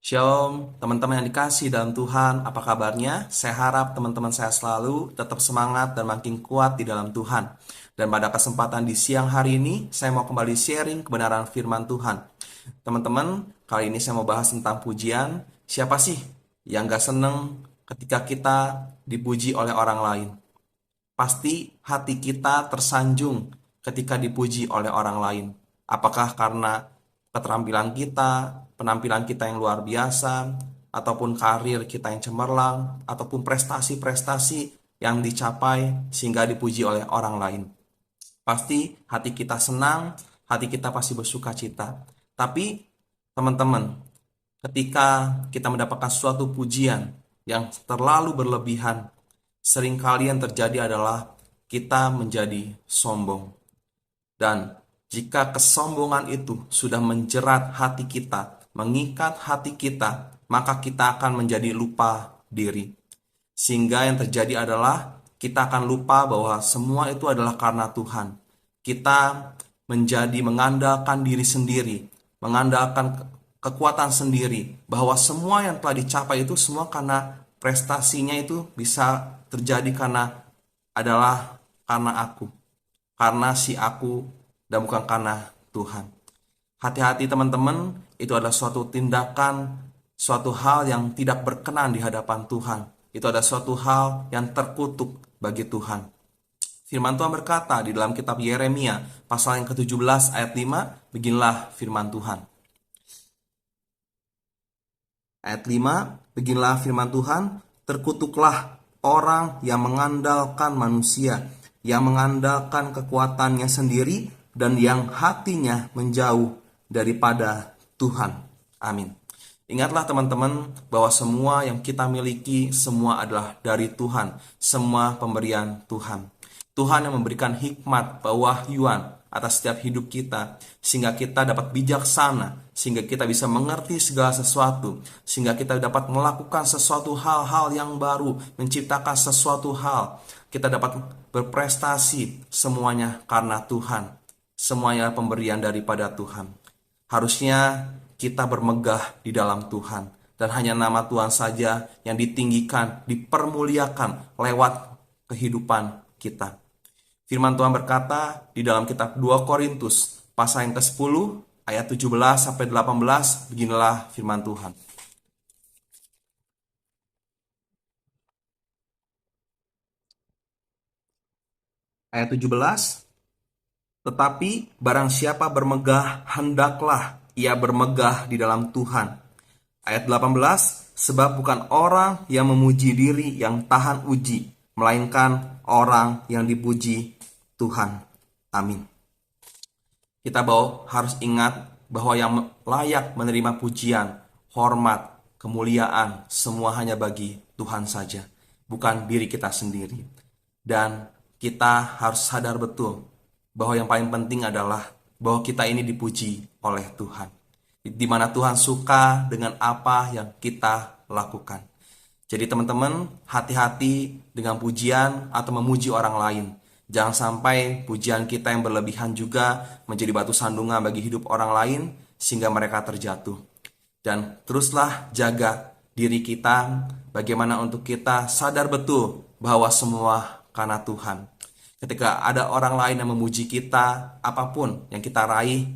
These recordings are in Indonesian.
Shalom, teman-teman yang dikasih dalam Tuhan, apa kabarnya? Saya harap teman-teman saya selalu tetap semangat dan makin kuat di dalam Tuhan. Dan pada kesempatan di siang hari ini, saya mau kembali sharing kebenaran firman Tuhan. Teman-teman, kali ini saya mau bahas tentang pujian. Siapa sih yang gak seneng ketika kita dipuji oleh orang lain? Pasti hati kita tersanjung ketika dipuji oleh orang lain. Apakah karena keterampilan kita, penampilan kita yang luar biasa, ataupun karir kita yang cemerlang, ataupun prestasi-prestasi yang dicapai sehingga dipuji oleh orang lain. Pasti hati kita senang, hati kita pasti bersuka cita. Tapi teman-teman, ketika kita mendapatkan suatu pujian yang terlalu berlebihan, seringkali yang terjadi adalah kita menjadi sombong. Dan jika kesombongan itu sudah menjerat hati kita, mengikat hati kita, maka kita akan menjadi lupa diri. Sehingga yang terjadi adalah kita akan lupa bahwa semua itu adalah karena Tuhan. Kita menjadi mengandalkan diri sendiri, mengandalkan kekuatan sendiri, bahwa semua yang telah dicapai itu semua karena prestasinya itu bisa terjadi karena aku, karena si aku, dan bukan karena Tuhan. Hati-hati teman-teman, itu adalah suatu tindakan, suatu hal yang tidak berkenan di hadapan Tuhan. Itu adalah suatu hal yang terkutuk bagi Tuhan. Firman Tuhan berkata di dalam kitab Yeremia pasal yang ke-17 ayat 5, beginilah firman Tuhan. Ayat 5, beginilah firman Tuhan, terkutuklah orang yang mengandalkan manusia, yang mengandalkan kekuatannya sendiri, dan yang hatinya menjauh daripada Tuhan. Amin. Ingatlah teman-teman bahwa semua yang kita miliki semua adalah dari Tuhan, semua pemberian Tuhan. Tuhan yang memberikan hikmat, pewahyuan atas setiap hidup kita, sehingga kita dapat bijaksana, sehingga kita bisa mengerti segala sesuatu, sehingga kita dapat melakukan sesuatu hal-hal yang baru, menciptakan sesuatu hal, kita dapat berprestasi, semuanya karena Tuhan. Semuanya pemberian daripada Tuhan. Harusnya kita bermegah di dalam Tuhan, dan hanya nama Tuhan saja yang ditinggikan, dipermuliakan lewat kehidupan kita. Firman Tuhan berkata di dalam kitab 2 Korintus pasal yang ke-10 ayat 17 sampai 18, beginilah firman Tuhan. Ayat 17, tetapi barang siapa bermegah, hendaklah ia bermegah di dalam Tuhan. Ayat 18, sebab bukan orang yang memuji diri yang tahan uji, melainkan orang yang dipuji Tuhan. Amin. Kita harus ingat bahwa yang layak menerima pujian, hormat, kemuliaan, semua hanya bagi Tuhan saja, bukan diri kita sendiri. Dan kita harus sadar betul bahwa yang paling penting adalah bahwa kita ini dipuji oleh Tuhan, di mana Tuhan suka dengan apa yang kita lakukan. Jadi teman-teman, hati-hati dengan pujian atau memuji orang lain. Jangan sampai pujian kita yang berlebihan juga menjadi batu sandungan bagi hidup orang lain sehingga mereka terjatuh. Dan teruslah jaga diri kita, bagaimana untuk kita sadar betul bahwa semua karena Tuhan. Ketika ada orang lain yang memuji kita, apapun yang kita raih,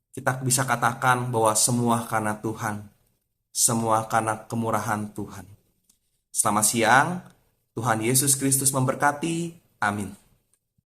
kita bisa katakan bahwa semua karena Tuhan. Semua karena kemurahan Tuhan. Selamat siang, Tuhan Yesus Kristus memberkati. Amin.